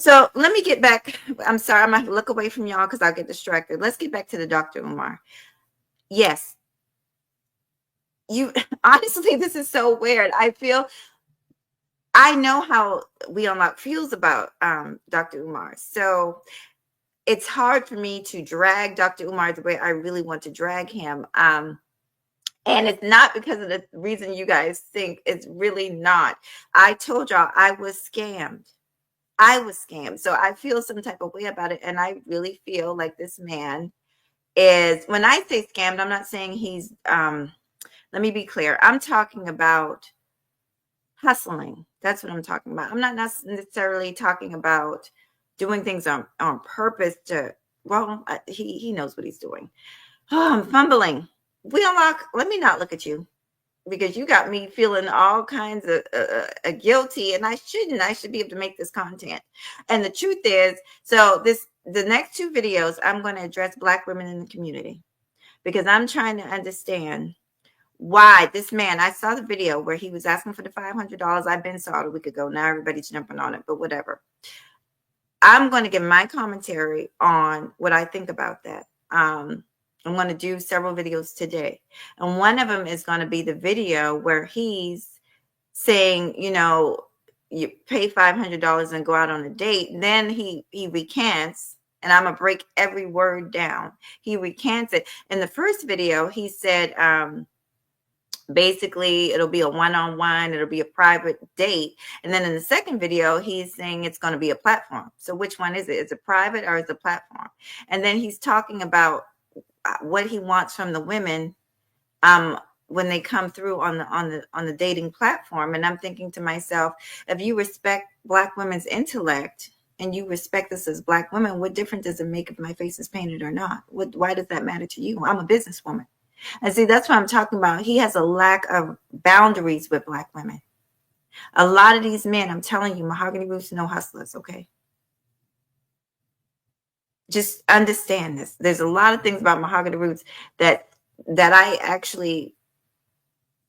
So let me get back. I'm sorry, I'm gonna look away from y'all because I'll get distracted. Let's get back to the Dr. Umar. Yes, you honestly, this is so weird. I know how We Unlock feels about Dr. Umar. So it's hard for me to drag Dr. Umar the way I really want to drag him. And it's not because of the reason you guys think. It's really not. I told y'all I was scammed. I was scammed. So I feel some type of way about it. And I really feel like this man is, when I say scammed, I'm not saying he's, let me be clear. I'm talking about hustling. That's what I'm talking about. I'm not necessarily talking about doing things on purpose to, well, he knows what he's doing. Oh, I'm fumbling. We Unlock, let me not look at you because you got me feeling all kinds of guilty, and I shouldn't. I should be able to make this content. And the truth is, the next two videos, I'm going to address Black women in the community because I'm trying to understand why this man. I saw the video where he was asking for the $500. I've been saw it a week ago. Now everybody's jumping on it, but whatever. I'm going to give my commentary on what I think about that. I'm going to do several videos today. And one of them is going to be the video where he's saying, you pay $500 and go out on a date. Then he recants, and I'm going to break every word down. He recants it. In the first video, he said, basically it'll be a one-on-one, it'll be a private date. And then in the second video, he's saying it's going to be a platform. So which one is it? Is it private or is it a platform? And then he's talking about what he wants from the women when they come through on the dating platform. And I'm thinking to myself, if you respect Black women's intellect and you respect us as Black women, what difference does it make if my face is painted or not? Why does that matter to you? I'm a businesswoman. And see, that's what I'm talking about. He has a lack of boundaries with Black women. A lot of these men, I'm telling you, Mahoghanyrootz, no hustlers, okay? Just understand this. There's a lot of things about Mahoghanyrootz that I actually,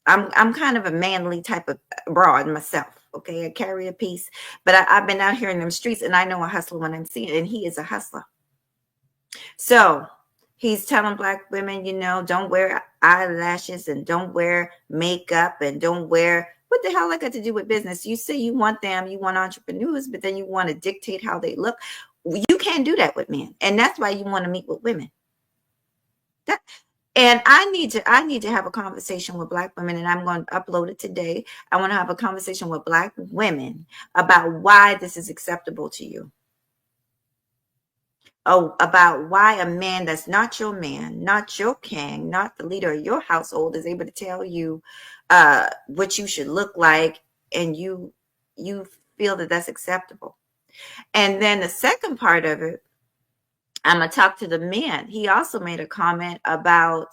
I'm kind of a manly type of broad myself, okay? I carry a piece, but I've been out here in them streets, and I know a hustler when I'm seeing it, and he is a hustler. So he's telling Black women, don't wear eyelashes and don't wear makeup and don't wear, what the hell that got to do with business? You say you want entrepreneurs, but then you want to dictate how they look. You can't do that with men. And that's why you want to meet with women. And I need to have a conversation with Black women, and I'm going to upload it today. I want to have a conversation with Black women about why this is acceptable to you. About why a man that's not your man, not your king, not the leader of your household is able to tell you what you should look like, and you feel that that's acceptable. And then the second part of it, I'm gonna talk to the men. He also made a comment about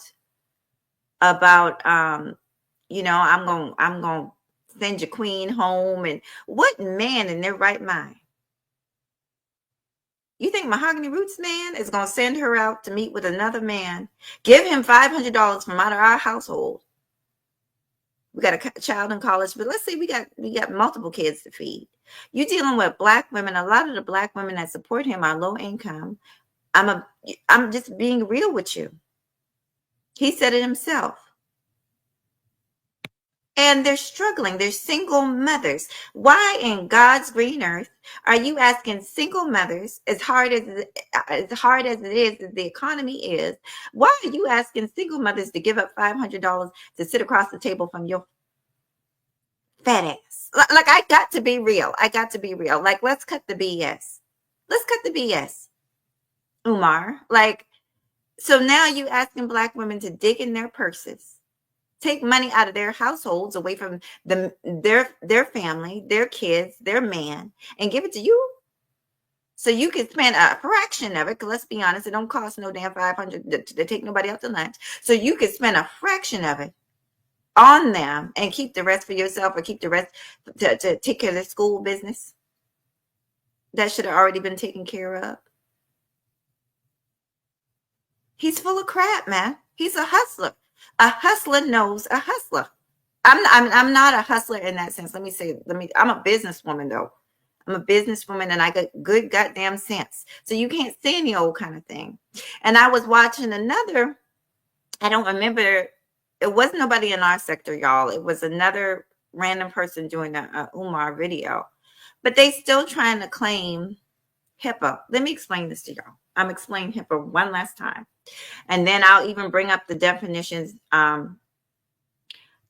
I'm gonna send your queen home. And what man in their right mind? You think Mahoghanyrootz man is going to send her out to meet with another man, give him $500 from out of our household? We got a child in college, but let's say we got multiple kids to feed. You're dealing with Black women. A lot of the Black women that support him are low income. I'm just being real with you. He said it himself. And they're struggling. They're single mothers. Why in God's green earth are you asking single mothers, as hard as it is, as the economy is, why are you asking single mothers to give up $500 to sit across the table from your fat ass? Like, I got to be real. Like, let's cut the BS. Umar. Like, so now you asking Black women to dig in their purses, take money out of their households, away from their family, their kids, their man, and give it to you, so you can spend a fraction of it. Because let's be honest, it don't cost no damn $500 to take nobody out to lunch. So you can spend a fraction of it on them and keep the rest for yourself, or keep the rest to take care of the school business that should have already been taken care of. He's full of crap, man. He's a hustler. A hustler knows a hustler. I'm not a hustler in that sense. I'm a businesswoman, though. I'm a businesswoman and I got good goddamn sense. So you can't say any old kind of thing. And I was watching another, I don't remember, it wasn't nobody in our sector, y'all. It was another random person doing a Umar video. But they still trying to claim HIPAA. Let me explain this to y'all. I'm explaining HIPAA one last time. And then I'll even bring up the definitions.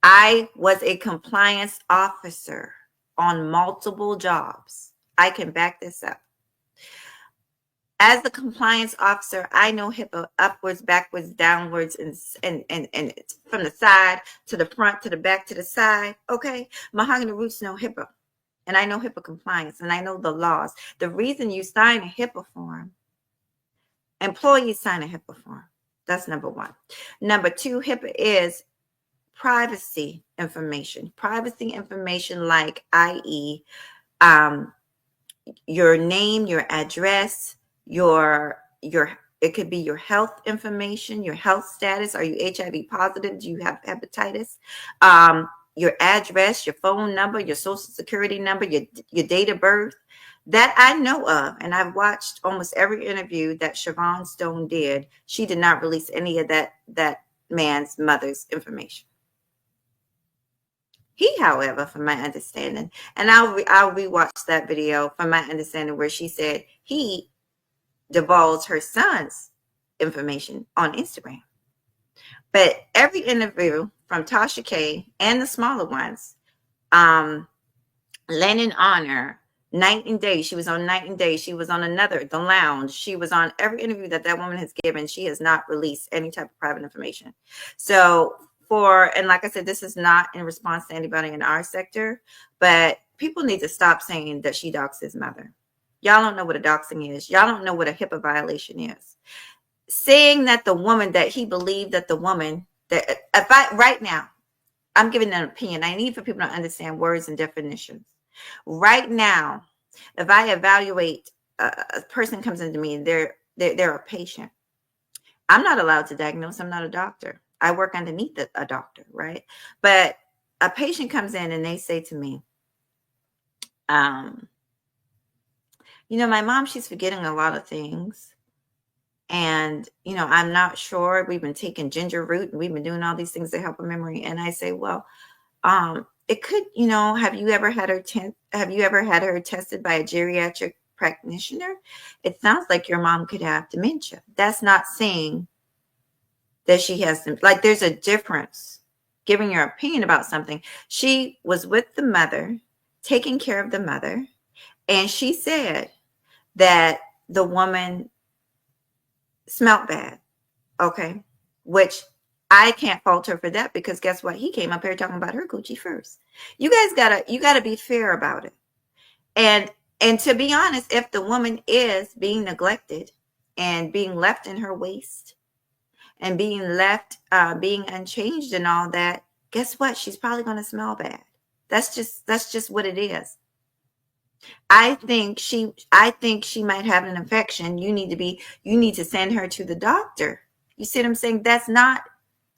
I was a compliance officer on multiple jobs. I can back this up. As a compliance officer, I know HIPAA upwards, backwards, downwards, and from the side to the front to the back to the side. Okay, Mahoghanyrootz know HIPAA, and I know HIPAA compliance, and I know the laws. The reason you sign a HIPAA form, employees sign a HIPAA form. That's number one. Number two, HIPAA is privacy information. Privacy information, like i.e., your name, your address, your it could be your health information, your health status. Are you HIV positive? Do you have hepatitis? Your address, your phone number, your social security number, your date of birth. That I know of, and I've watched almost every interview that Siobhan Stone did. She did not release any of that man's mother's information. He, however, from my understanding, and I'll rewatch that video, from my understanding, where she said he divulged her son's information on Instagram. But every interview from Tasha K and the smaller ones, Lennon Honor, Night and Day, she was on Night and Day, she was on another, The Lounge, she was on every interview that woman has given. She has not released any type of private information. So and like I said, this is not in response to anybody in our sector, but people need to stop saying that she doxed his mother. Y'all don't know what a doxing is. Y'all don't know what a HIPAA violation is. Saying that the woman, that he believed that the woman, that right now, I'm giving an opinion. I need for people to understand words and definitions. Right now, if I evaluate, a person comes into me and they're a patient, I'm not allowed to diagnose. I'm not a doctor. I work underneath a doctor, right? But a patient comes in and they say to me, my mom, she's forgetting a lot of things. And, I'm not sure. We've been taking ginger root and we've been doing all these things to help her memory. And I say, well, it could, have you ever had her tested by a geriatric practitioner? It sounds like your mom could have dementia. That's not saying that she has them. Like, there's a difference. Giving your opinion about something. She was with the mother, taking care of the mother, and she said that the woman smelled bad. Okay, which I can't fault her for that, because guess what? He came up here talking about her coochie first. You guys gotta be fair about it. And to be honest, if the woman is being neglected and being left in her waist and being left being unchanged and all that, guess what? She's probably going to smell bad. That's just what it is. I think she might have an infection. You need to send her to the doctor. You see what I'm saying? That's not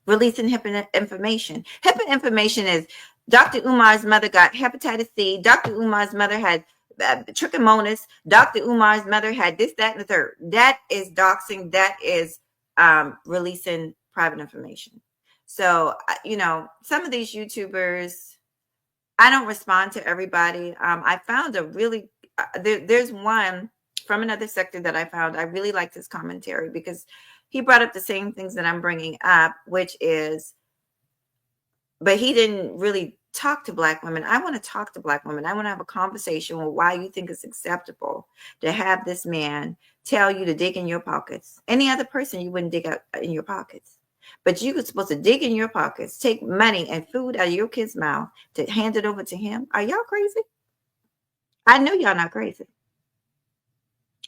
releasing HIPAA information. HIPAA information is Dr. Umar's mother got hepatitis C. Dr. Umar's mother had trichomonas. Dr. Umar's mother had this, that, and the third. That is doxing. That is releasing private information. So, some of these YouTubers, I don't respond to everybody. I found a really, there's one from another sector that I found. I really liked his commentary because he brought up the same things that I'm bringing up, which is, but he didn't really talk to Black women. I want to talk to Black women. I want to have a conversation with why you think it's acceptable to have this man tell you to dig in your pockets. Any other person, you wouldn't dig out in your pockets. But you were supposed to dig in your pockets, take money and food out of your kid's mouth to hand it over to him. Are y'all crazy? I know y'all not crazy.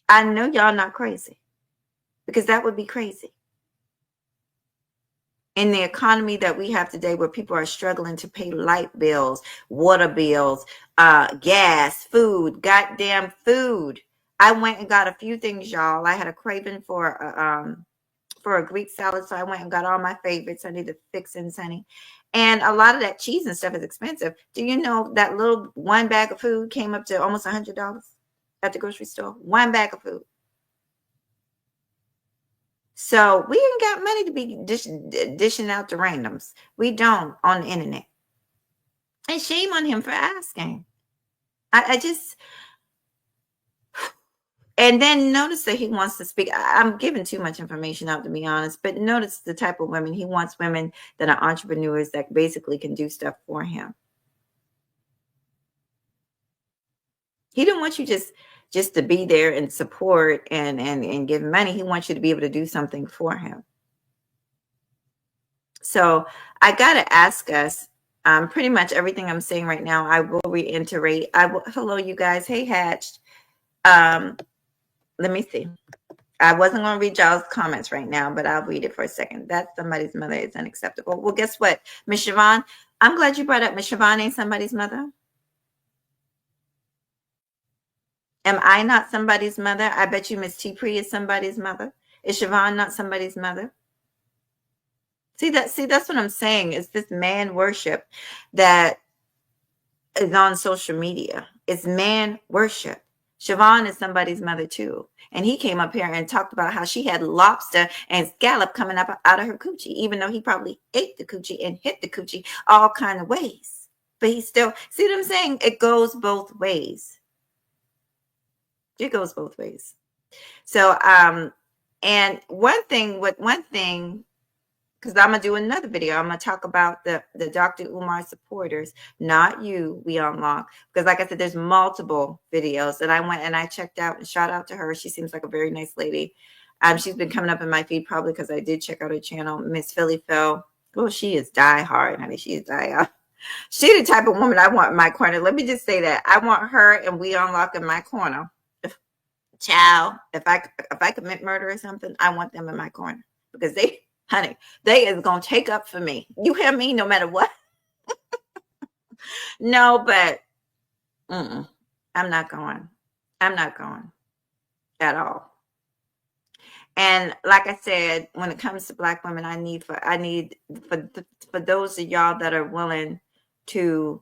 I know y'all not crazy, because that would be crazy. In the economy that we have today, where people are struggling to pay light bills, water bills, gas, food, goddamn food. I went and got a few things, y'all. I had a craving for a Greek salad, so I went and got all my favorites. I needed fixins, honey. And a lot of that cheese and stuff is expensive. Do you know that little one bag of food came up to almost $100 at the grocery store? One bag of food. So we ain't got money to be dishing out to randoms. We don't on the internet. And shame on him for asking. I just, and then notice that he wants to speak. I'm giving too much information out, to be honest, but notice the type of women. He wants women that are entrepreneurs that basically can do stuff for him. He didn't want you just to be there and support and give money. He wants you to be able to do something for him. So I got to ask us, pretty much everything I'm saying right now, I will reiterate. Hello, you guys. Hey, Hatched. Let me see. I wasn't going to read y'all's comments right now, but I'll read it for a second. That's somebody's mother is unacceptable. Well, guess what, Miss Siobhan? I'm glad you brought up Miss Siobhan ain't somebody's mother. Am I not somebody's mother? I bet you Miss T. Pre is somebody's mother. Is Siobhan not somebody's mother? See, that's what I'm saying. Is this man worship that is on social media. It's man worship. Siobhan is somebody's mother too. And he came up here and talked about how she had lobster and scallop coming up out of her coochie, even though he probably ate the coochie and hit the coochie all kind of ways. But he still, see what I'm saying? It goes both ways. It goes both ways. So, and one thing, because I'm going to do another video. I'm going to talk about the Dr. Umar supporters, not you, We Unlock. Because like I said, there's multiple videos that I went and I checked out, and shout out to her. She seems like a very nice lady. She's been coming up in my feed probably because I did check out her channel, Miss Philly Phil. Well, she is die hard, honey. She is die hard. She's the type of woman I want in my corner. Let me just say that. I want her and We Unlock in my corner. Child, if I commit murder or something, I want them in my corner. Because honey, they is going to take up for me. You hear me? No matter what. No, but I'm not going. I'm not going at all. And like I said, when it comes to Black women, I need for those of y'all that are willing to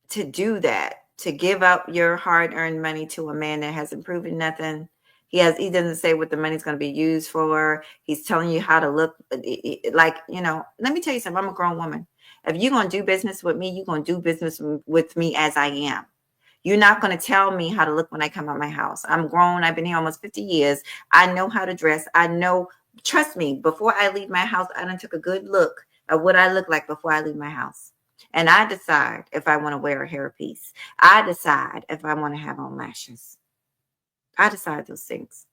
do that, to give up your hard-earned money to a man that hasn't proven nothing. He doesn't say what the money's going to be used for. He's telling you how to look. Like, let me tell you something. I'm a grown woman. If you're going to do business with me, you're going to do business with me as I am. You're not going to tell me how to look when I come out my house. I'm grown. I've been here almost 50 years. I know how to dress. I know, trust me, before I leave my house, I done took a good look at what I look like before I leave my house. And I decide if I want to wear a hairpiece. I decide if I want to have on lashes. I decide those things.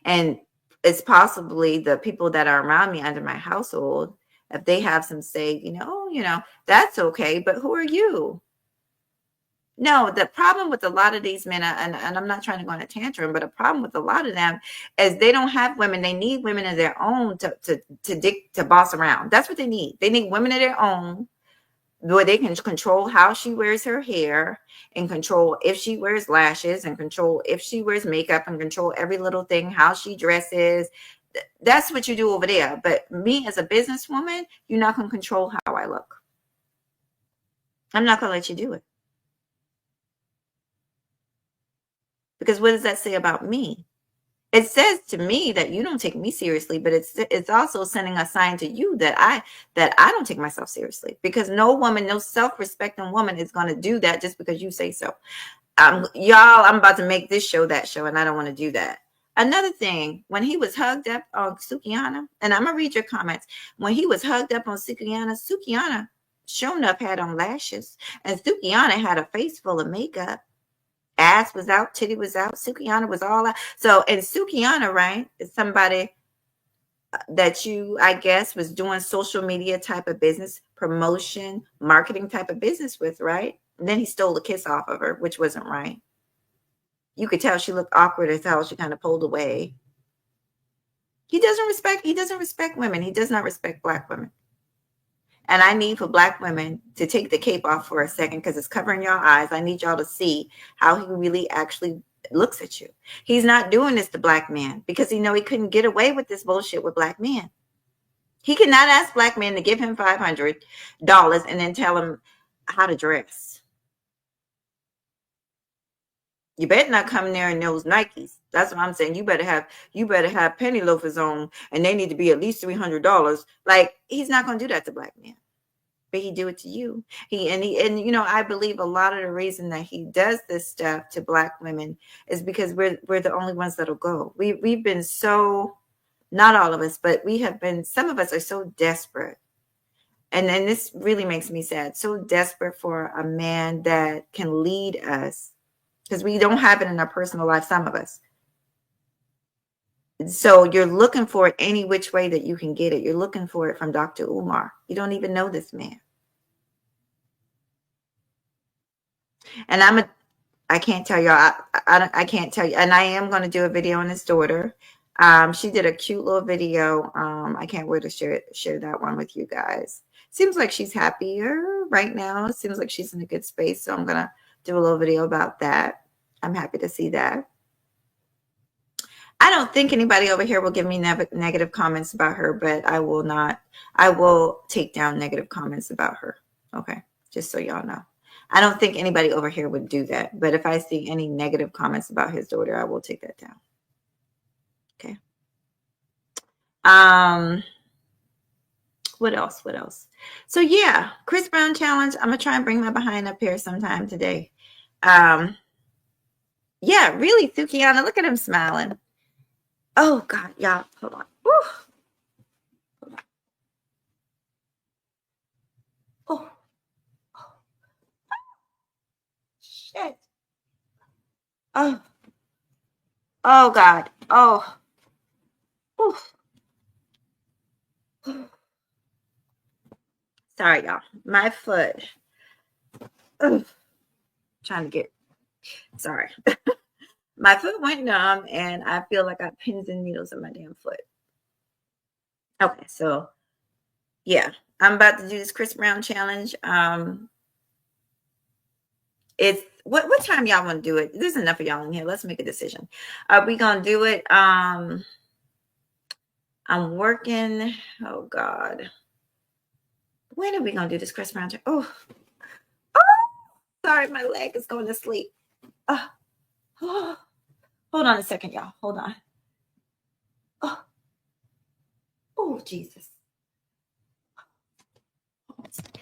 And it's possibly the people that are around me under my household, if they have some say, that's okay, but who are you? No, the problem with a lot of these men, and I'm not trying to go on a tantrum, but a problem with a lot of them is they don't have women. They need women of their own to boss around. That's what they need. They need women of their own, where they can control how she wears her hair, and control if she wears lashes, and control if she wears makeup, and control every little thing, how she dresses. That's what you do over there. But me as a businesswoman, you're not going to control how I look. I'm not going to let you do it. Because what does that say about me? It says to me that you don't take me seriously, but it's also sending a sign to you that I don't take myself seriously, because no woman, no self-respecting woman is going to do that just because you say so. Y'all, I'm about to make this show that show, and I don't want to do that. Another thing, when he was hugged up on Sukihana, and I'm going to read your comments. When he was hugged up on Sukihana sure enough had on lashes, and Sukihana had a face full of makeup. Ass was out, titty was out, Sukihana was all out. So, and Sukihana, right, is somebody that you, I guess, was doing social media type of business, promotion, marketing type of business with, right? And then he stole a kiss off of her, which wasn't right. You could tell she looked awkward as hell. She kind of pulled away. He doesn't respect women. He does not respect Black women. And I need for Black women to take the cape off for a second, because it's covering your eyes. I need y'all to see how he really actually looks at you. He's not doing this to Black men because he know he couldn't get away with this bullshit with Black men. He cannot ask black men to give him $500 and then tell him how to dress. You better not come there in those Nikes. That's what I'm saying. You better have penny loafers on, and they need to be at least $300. Like, he's not gonna do that to black men, but he do it to you. I believe a lot of the reason that he does this stuff to black women is because we're the only ones that'll go. We've been so, not all of us, but we have been. Some of us are so desperate, and this really makes me sad. So desperate for a man that can lead us, because we don't have it in our personal life, some of us. So you're looking for it any which way that you can get it. You're looking for it from Dr. Umar. You don't even know this man. And I can't tell y'all. I can't tell you. And I am going to do a video on his daughter. She did a cute little video. I can't wait to share that one with you guys. Seems like she's happier right now. It seems like she's in a good space. So I'm going to do a little video about that. I'm happy to see that. I don't think anybody over here will give me negative comments about her, but I will not. I will take down negative comments about her. Okay, just so y'all know. I don't think anybody over here would do that, but if I see any negative comments about his daughter, I will take that down. Okay. What else? So yeah, Chris Brown challenge. I'm gonna try and bring my behind up here sometime today. Yeah, really, Thukiana. Look at him smiling. Oh God, y'all, hold on. Woo. Hold on. Oh. Shit. Oh. Oh God. Oh. Oof. Sorry, y'all. My foot. Ugh. Trying to get. Sorry. My foot went numb, and I feel like I have pins and needles in my damn foot. Okay, so yeah, I'm about to do this Chris Brown challenge. It's what time y'all want to do it? There's enough of y'all in here. Let's make a decision. Are we gonna do it? I'm working. Oh God, when are we gonna do this Chris Brown challenge? Oh, sorry, my leg is going to sleep. Oh, hold on a second, y'all. Hold on. Oh, Jesus. Hold on a second.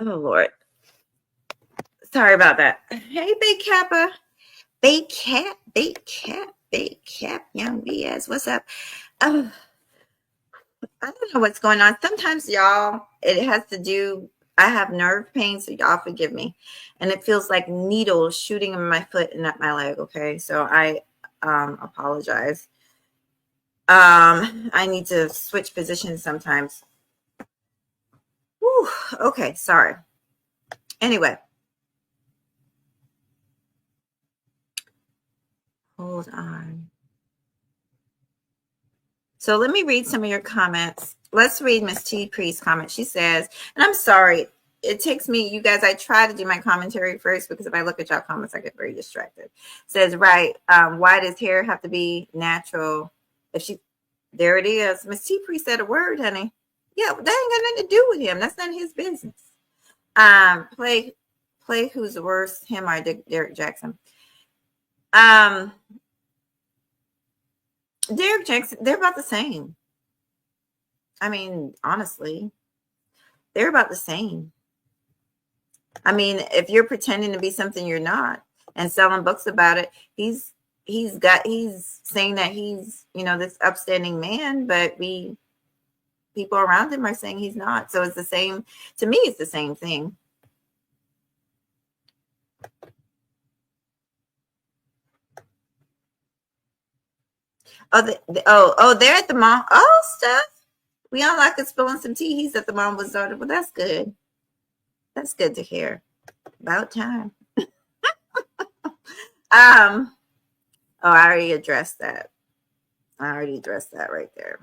Oh Lord. Sorry about that. Hey, Big Kappa. Big Cap, young BS. What's up? Oh, I don't know what's going on. Sometimes, y'all, it has to do. I have nerve pain, so y'all forgive me. And it feels like needles shooting in my foot and up my leg. Okay, so I apologize. I need to switch positions sometimes. Whew, okay, sorry. Anyway, hold on. So let me read some of your comments. Let's read Miss T. Priest's comment. She says, and I'm sorry, it takes me, you guys, I try to do my commentary first because if I look at y'all comments, I get very distracted. Says, right, why does hair have to be natural? There it is. Miss T. Priest said a word, honey. Yeah, that ain't got nothing to do with him. That's not his business. Play who's worse, him or Derek Jackson. Derek Jackson, they're about the same. I mean, honestly, they're about the same. I mean, if you're pretending to be something you're not and selling books about it, he's saying that he's, this upstanding man, but people around him are saying he's not. So it's the same, to me, it's the same thing. Oh, oh, they're at the mall. Oh, stuff. We all like us spilling some tea. He's at the mall with Zoda. Well, that's good. That's good to hear. About time. Um. Oh, I already addressed that. I already addressed that right there.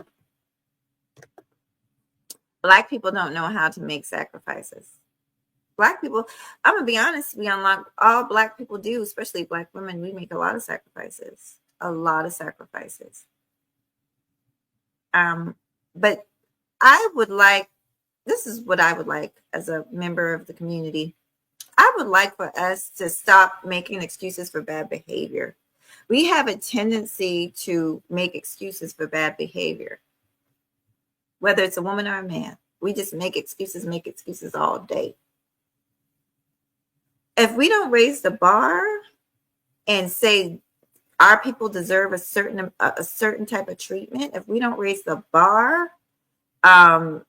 Black people don't know how to make sacrifices. Black people, I'm gonna be honest, we unlock all Black people do, especially Black women. We make a lot of sacrifices. A lot of sacrifices. But I would like, this is what I would like as a member of the community. I would like for us to stop making excuses for bad behavior. We have a tendency to make excuses for bad behavior, whether it's a woman or a man. We just make excuses all day. If we don't raise the bar and say our people deserve a certain type of treatment, if we don't raise the bar, then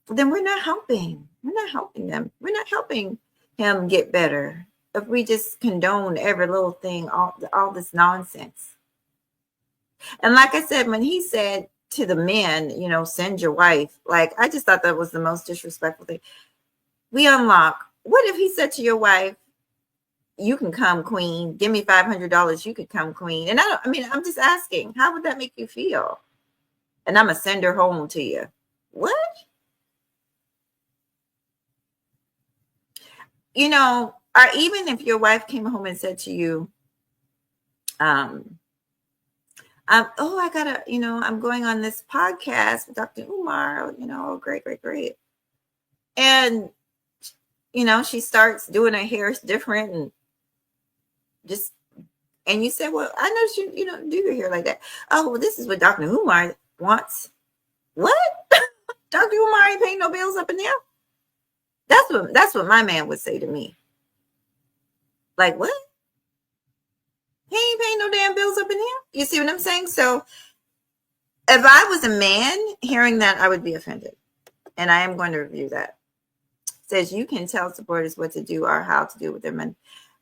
we're not helping. We're not helping them. We're not helping him get better if we just condone every little thing, all this nonsense. And like I said, when he said to the men, send your wife, like, I just thought that was the most disrespectful thing. We unlock. What if he said to your wife, you can come, queen, give me $500, you could come, queen? And I'm just asking, how would that make you feel? And I'm gonna send her home to you. What? Or even if your wife came home and said to you, I'm going on this podcast with Dr. Umar, great, great, great. And, she starts doing her hair different and you said, well, I know you don't do your hair like that. Oh, well, this is what Dr. Umar wants. What? Dr. Umar ain't paying no bills up in there? That's what my man would say to me. Like, what? He ain't paying no damn bills up in here. You see what I'm saying? So if I was a man hearing that, I would be offended. And I am going to review that. It says you can tell supporters what to do or how to do with their money.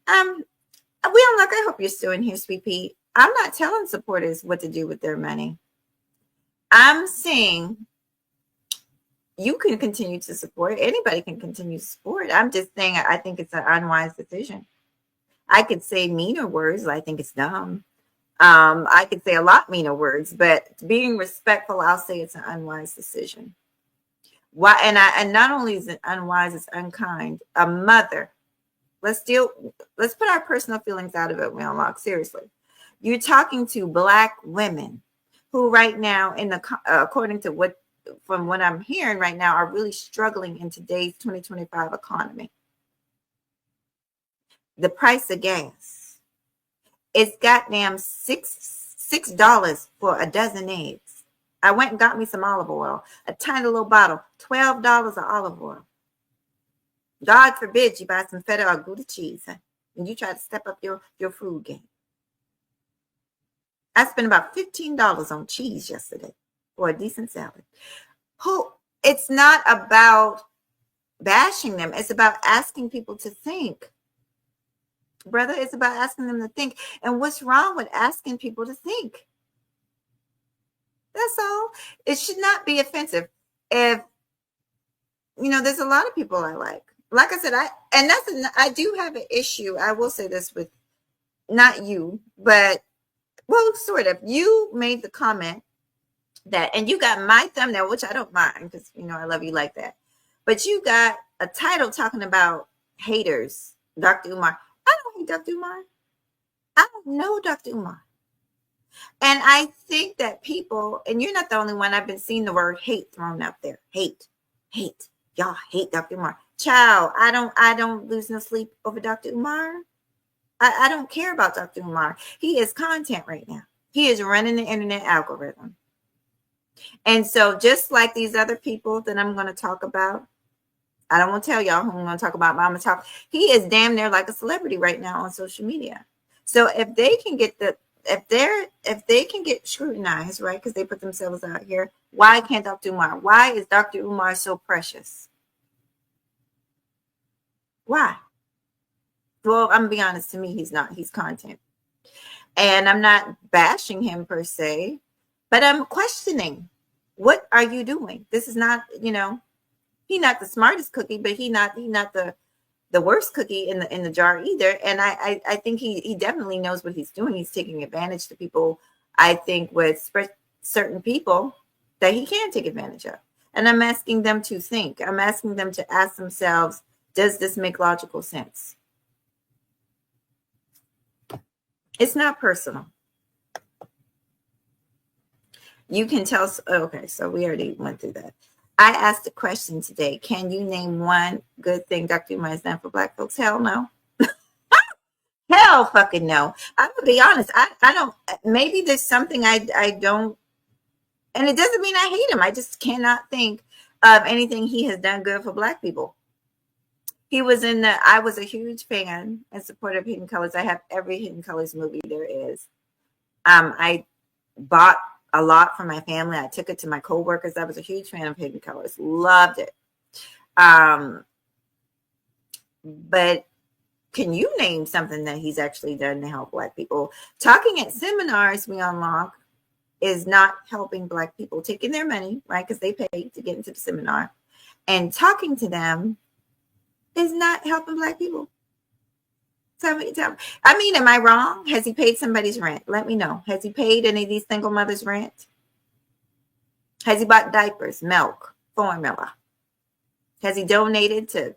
I hope you're still in here, Sweet Pea. I'm not telling supporters what to do with their money. I'm saying you can continue to support. Anybody can continue to support. I'm just saying I think it's an unwise decision. I could say meaner words. I think it's dumb. I could say a lot meaner words, but being respectful, I'll say it's an unwise decision. Why? And not only is it unwise, it's unkind. A mother. Let's put our personal feelings out of it, Unlock. Seriously. You're talking to Black women who right now, according to from what I'm hearing right now, are really struggling in today's 2025 economy. The price of gas. It's goddamn $6 for a dozen eggs. I went and got me some olive oil, a tiny little bottle, $12 of olive oil. God forbid you buy some feta or Gouda cheese and you try to step up your food game. I spent about $15 on cheese yesterday for a decent salad. It's not about bashing them. It's about asking people to think. Brother, it's about asking them to think. And what's wrong with asking people to think? That's all. It should not be offensive. If, there's a lot of people I like. Like I said, I do have an issue. I will say this with not you, but well, sort of. You made the comment and you got my thumbnail, which I don't mind because I love you like that. But you got a title talking about haters, Dr. Umar. I don't hate Dr. Umar. I don't know Dr. Umar. And I think that people, and you're not the only one, I've been seeing the word hate thrown out there. Hate. Y'all hate Dr. Umar. Child, I don't lose no sleep over Dr. Umar. I don't care about Dr. Umar. He is content right now. He is running the internet algorithm. And so just like these other people that I'm going to talk about, I don't want to tell y'all who I'm going to talk about, but I'm going to talk. He is damn near like a celebrity right now on social media. So if they can get if they can get scrutinized, right, because they put themselves out here, why can't Dr. Umar? Why is Dr. Umar so precious? Why? Well, I'm gonna be honest, to me, he's not. He's content. And I'm not bashing him per se, but I'm questioning, what are you doing? This is not, he's not the smartest cookie, but he not the worst cookie in the jar either. And I think he definitely knows what he's doing. He's taking advantage to people, I think, with certain people that he can take advantage of. And I'm asking them to think. I'm asking them to ask themselves, does this make logical sense? It's not personal. You can tell. Okay, so we already went through that. I asked a question today. Can you name one good thing Dr. Umar has done for Black folks? Hell no. Hell fucking no. I'm gonna be honest. I don't. Maybe there's something I don't, and it doesn't mean I hate him. I just cannot think of anything he has done good for Black people. He was in the. I was a huge fan and supporter of Hidden Colors. I have every Hidden Colors movie there is. I bought a lot for my family. I took it to my coworkers. I was a huge fan of Hidden Colors. Loved it. But can you name something that he's actually done to help Black people? Talking at seminars we unlock is not helping Black people, taking their money, right? Because they pay to get into the seminar. And talking to them is not helping Black people. Tell me. I mean, am I wrong? Has he paid somebody's rent? Let me know. Has he paid any of these single mothers' rent? Has he bought diapers, milk, formula? Has he donated to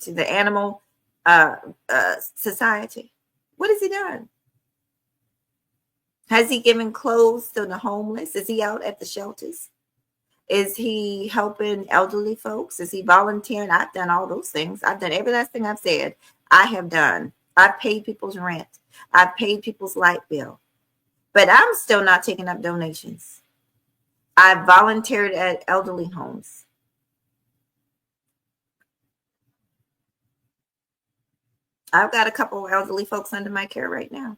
the animal society? What has he done? Has he given clothes to the homeless? Is he out at the shelters? Is he helping elderly folks? Is he volunteering? I've done all those things. I've done every last thing I've said. I have done. I've paid people's rent. I've paid people's light bill. But I'm still not taking up donations. I've volunteered at elderly homes. I've got a couple of elderly folks under my care right now.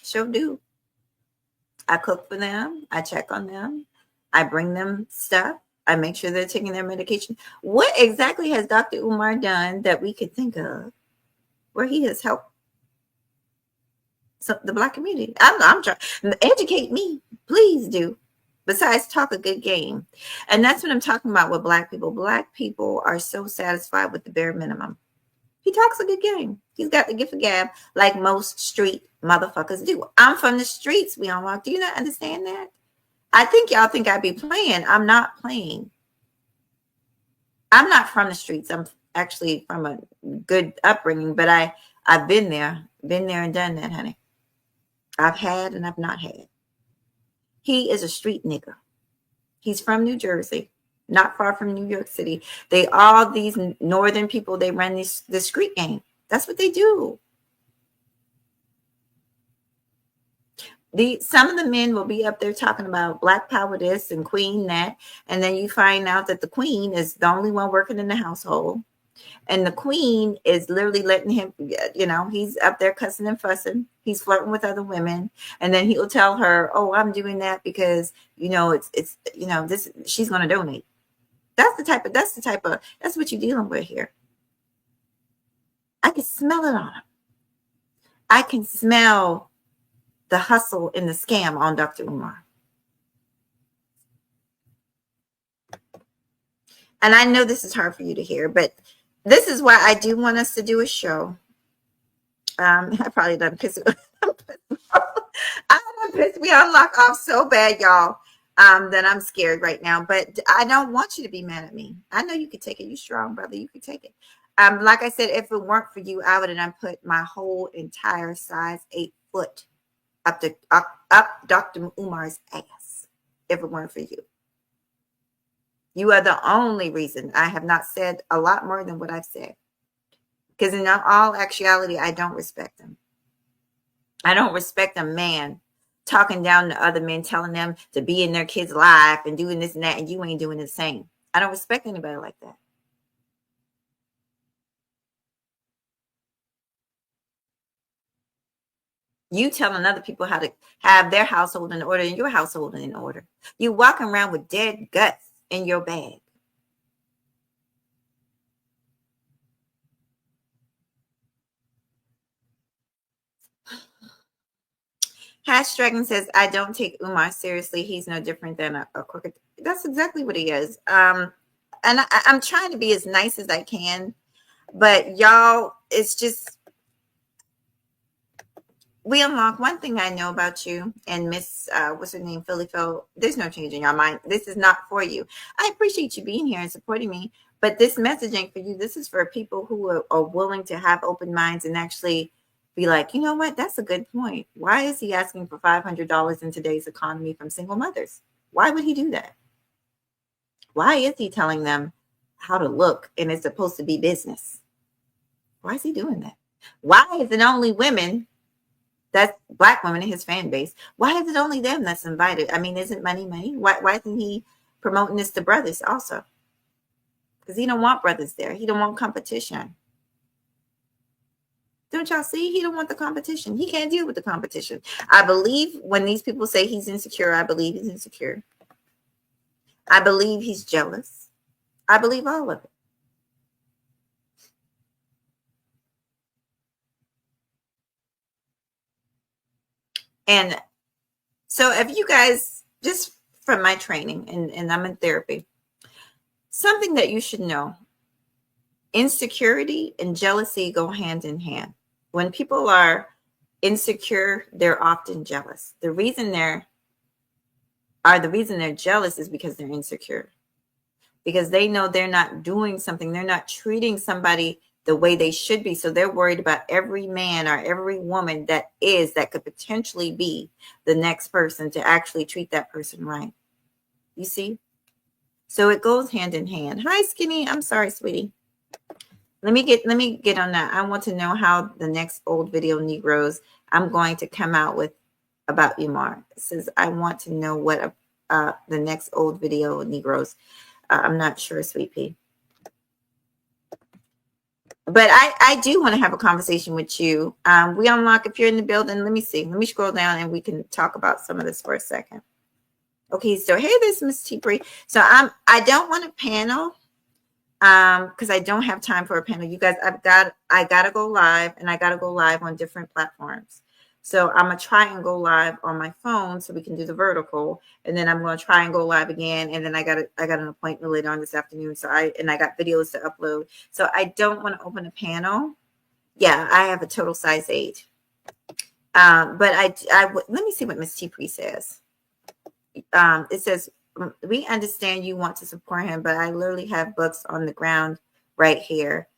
Sure do. I cook for them. I check on them. I bring them stuff. I make sure they're taking their medication. What exactly has Dr. Umar done that we could think of where he has helped the Black community? I'm trying to educate me. Please do. Besides talk a good game. And that's what I'm talking about with Black people. Black people are so satisfied with the bare minimum. He talks a good game. He's got the gift of gab like most street motherfuckers do. I'm from the streets, we all walk. Do you not understand that? I think y'all think I'd be playing. I'm not playing. I'm not from the streets. I'm actually from a good upbringing, but I've been there and done that, honey. I've had and I've not had. He is a street nigga. He's from New Jersey, not far from New York City. They all these northern people, they run this street game. That's what they do. Some of the men will be up there talking about Black power this and queen that, and then you find out that the queen is the only one working in the household, and the queen is literally letting him, he's up there cussing and fussing, he's flirting with other women, and then he'll tell her, oh, I'm doing that because it's this, she's going to donate. That's what you're dealing with here. I can smell it on him. I can smell the hustle and the scam on Dr. Umar. And I know this is hard for you to hear, but this is why I do want us to do a show. I probably done pissed me unlock off so bad, y'all, that I'm scared right now. But I don't want you to be mad at me. I know you could take it. You strong, brother. You could take it. Like I said, if it weren't for you, I would have put my whole entire size 8 foot up Dr. Umar's ass if it weren't for you. You are the only reason I have not said a lot more than what I've said. Because in all actuality, I don't respect them. I don't respect a man talking down to other men, telling them to be in their kids' life and doing this and that, and you ain't doing the same. I don't respect anybody like that. You telling other people how to have their household in order and your household in order. You walking around with dead guts in your bag. Hash Dragon says, I don't take Umar seriously. He's no different than a crooked. That's exactly what he is. And I'm trying to be as nice as I can, but y'all, it's just, we unlock one thing I know about you and Miss, what's her name, Philly Phil. There's no change in your mind. This is not for you. I appreciate you being here and supporting me, but this message ain't for you. This is for people who are willing to have open minds and actually be like, you know what? That's a good point. Why is he asking for $500 in today's economy from single mothers? Why would he do that? Why is he telling them how to look and it's supposed to be business? Why is he doing that? Why is it only women, that's black women in his fan base? Why is it only them that's invited? I mean, isn't money money? Why isn't he promoting this to brothers also? Because he don't want brothers there. He don't want competition. Don't y'all see? He don't want the competition. He can't deal with the competition. I believe when these people say he's insecure, I believe he's insecure. I believe he's jealous. I believe all of it. And so if you guys, just from my training, and I'm in therapy, something that you should know, insecurity and jealousy go hand in hand. When people are insecure, they're often jealous. The reason they're jealous is because they're insecure. Because they know they're not doing something, they're not treating somebody the way they should be. So they're worried about every man or every woman that could potentially be the next person to actually treat that person right. You see? So it goes hand in hand. Hi, Skinny. I'm sorry, sweetie. Let me get on that. I want to know how the next old video Negroes I'm going to come out with about Umar. It says, I want to know what the next old video Negroes. I'm not sure, Sweet Pea. But I do want to have a conversation with you. We unlock, if you're in the building, let me see. Let me scroll down and we can talk about some of this for a second. Okay, so hey, this Miss T-Bree. So I don't want a panel because I don't have time for a panel. You guys, I gotta go live, and I gotta go live on different platforms. So I'm gonna try and go live on my phone so we can do the vertical, and then I'm gonna try and go live again, and then I got an appointment later on this afternoon. So I got videos to upload. So I don't want to open a panel. Yeah, I have a total size 8. But let me see what Miss T-Pre says. It says, we understand you want to support him, but I literally have books on the ground right here.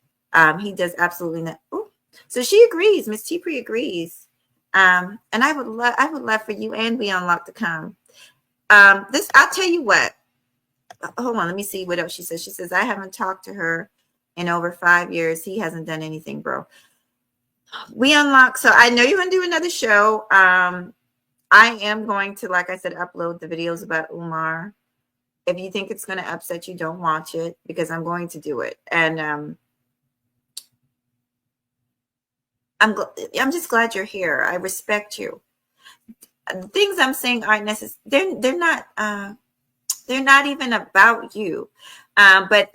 He does absolutely not. Ooh. So she agrees. Miss T-Pre agrees. And I would love for you and We Unlocked to come. I'll tell you what. Hold on, let me see what else she says. She says, I haven't talked to her in over 5 years. He hasn't done anything, bro. We Unlock. So I know you're gonna do another show. I am going to, like I said, upload the videos about Umar. If you think it's going to upset you, don't watch it, because I'm going to do it. And I'm just glad you're here. I respect you. The things I'm saying aren't necessary. They're not even about you. But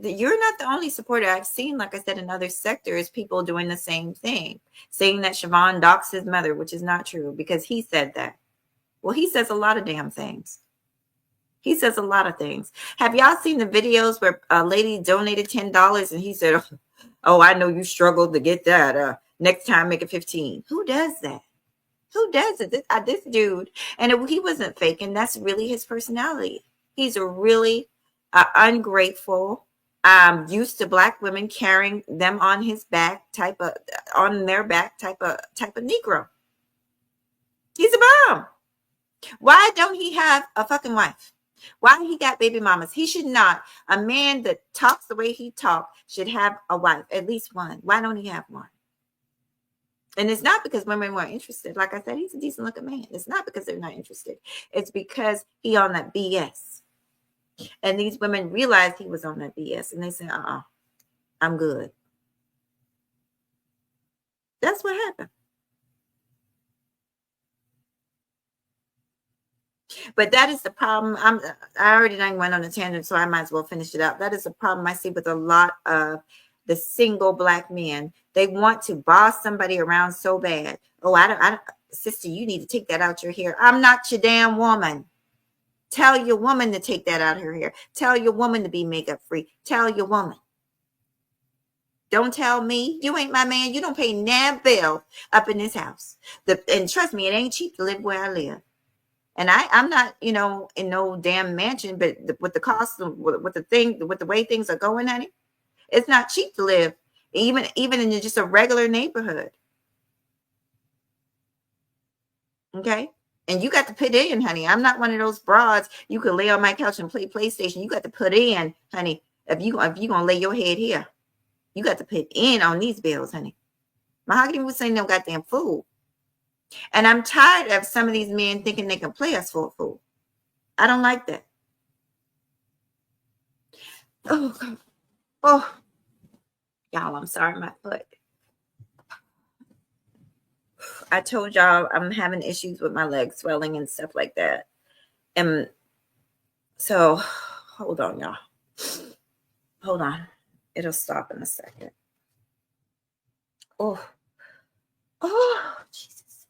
you're not the only supporter. I've seen, like I said, in other sectors, people doing the same thing, saying that Siobhan doxed his mother, which is not true because he said that. Well, he says a lot of damn things. He says a lot of things. Have y'all seen the videos where a lady donated $10 and he said, oh, I know you struggled to get that. Next time, make it 15. Who does that? Who does it? This dude. And he wasn't faking. That's really his personality. He's a really ungrateful, used to black women carrying them on his back type of Negro. He's a bum. Why don't he have a fucking wife? Why he got baby mamas? He should not. A man that talks the way he talks should have a wife, at least one. Why don't he have one? And it's not because women weren't interested. Like I said, he's a decent looking man. It's not because they're not interested. It's because he on that BS. And these women realized he was on that BS. And they said, I'm good. That's what happened. But that is the problem. I already done went on a tangent, so I might as well finish it up. That is a problem I see with a lot of the single black men. They want to boss somebody around so bad. Oh, sister, you need to take that out your hair. I'm not your damn woman. Tell your woman to take that out of her hair. Tell your woman to be makeup free. Tell your woman. Don't tell me. You ain't my man. You don't pay nan bill up in this house. And trust me, it ain't cheap to live where I live. And I'm not, in no damn mansion, but with the cost of with the way things are going, honey, it's not cheap to live, even in just a regular neighborhood. Okay. And you got to put in, honey. I'm not one of those broads. You can lay on my couch and play PlayStation. You got to put in, honey. If you gonna lay your head here, you got to put in on these bills, honey. Mahoghanyrootz ain't no goddamn fool. And I'm tired of some of these men thinking they can play us for a fool. I don't like that. Oh, God. Oh, y'all, I'm sorry, my foot. I told y'all I'm having issues with my legs swelling and stuff like that. And so, hold on, y'all. Hold on. It'll stop in a second. Oh, Jesus.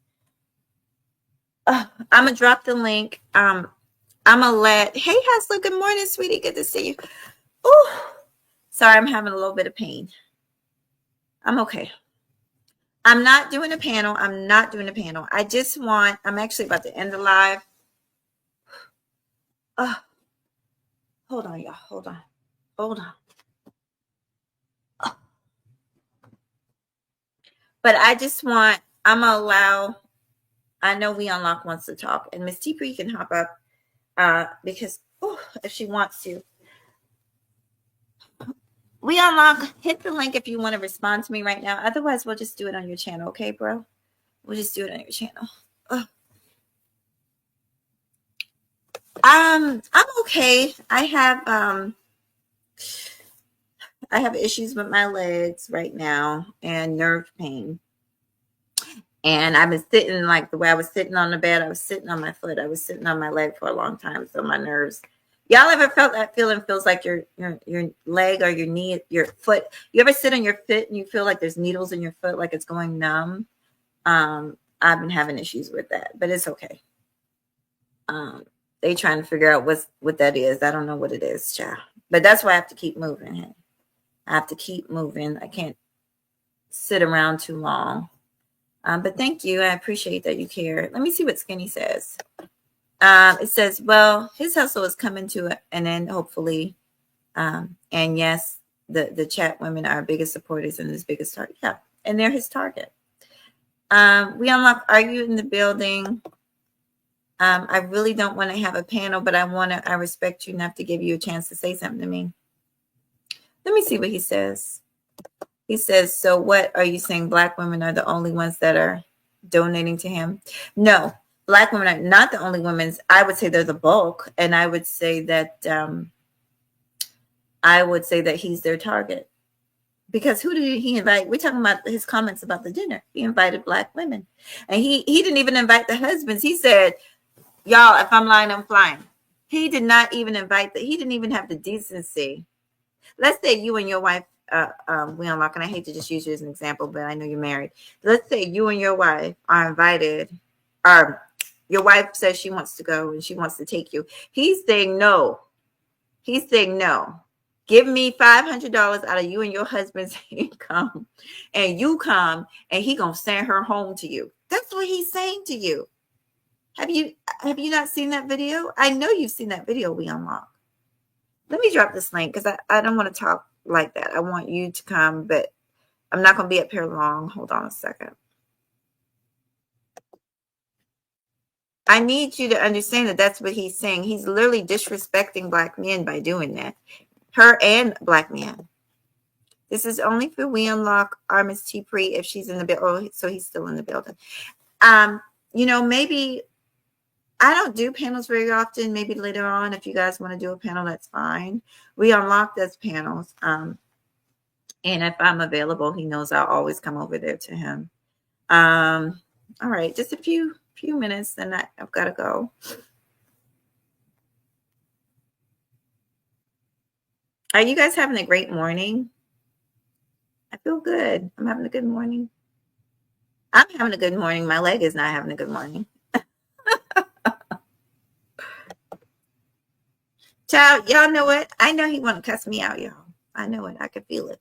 I'm going to drop the link. I'm going to hey, Hustler, good morning, sweetie. Good to see you. Oh, sorry, I'm having a little bit of pain. I'm okay. I'm not doing a panel. I'm actually about to end the live. Hold on, y'all. Hold on. But I'm going to allow, I know We Unlock wants to talk, and Miss T Pre can hop up because if she wants to. We Unlock, hit the link if you want to respond to me right now. Otherwise, we'll just do it on your channel, okay, bro? We'll just do it on your channel. I'm okay. I have issues with my legs right now and nerve pain. And I've been sitting like the way I was sitting on the bed. I was sitting on my foot. I was sitting on my leg for a long time. So my nerves. Y'all ever felt that feeling? Feels like your leg or your knee, your foot. You ever sit on your foot and you feel like there's needles in your foot, like it's going numb? I've been having issues with that, but it's okay. They trying to figure out what that is. I don't know what it is, child. But that's why I have to keep moving. Hey. I have to keep moving. I can't sit around too long. But thank you. I appreciate that you care. Let me see what Skinny says. It says, well, his hustle is coming to an end, hopefully. And yes, the chat women are biggest supporters and his biggest target. Yeah, and they're his target. We Unlock, are you in the building? I really don't want to have a panel, but I respect you enough to give you a chance to say something to me. Let me see what he says. He says, so what are you saying? Black women are the only ones that are donating to him? No, Black women are not the only women. I would say they're the bulk. And I would say that he's their target. Because who did he invite? We're talking about his comments about the dinner. He invited Black women. And he didn't even invite the husbands. He said, y'all, if I'm lying, I'm flying. He did not even he didn't even have the decency. Let's say you and your wife, We Unlock, and I hate to just use you as an example, but I know you're married. Let's say you and your wife are invited, or your wife says she wants to go and she wants to take you. He's saying no. Give me $500 out of you and your husband's income, and you come, and he gonna send her home to you. That's what he's saying to you. Have you not seen that video? I know you've seen that video, We Unlock. Let me drop this link because I don't want to talk like that. I want you to come, but I'm not going to be up here long. Hold on a second. I need you to understand that that's what he's saying. He's literally disrespecting Black men by doing that. Her and Black men. This is only for We Unlock Miss T Pre if she's in the building. Oh, so he's still in the building. Maybe I don't do panels very often. Maybe later on, if you guys want to do a panel, that's fine. We Unlock those panels. And if I'm available, he knows I'll always come over there to him. All right, just a few minutes, then I've got to go. Are you guys having a great morning? I feel good. I'm having a good morning. I'm having a good morning. My leg is not having a good morning. Child, y'all know what? I know he want to cuss me out, y'all. I know it. I can feel it.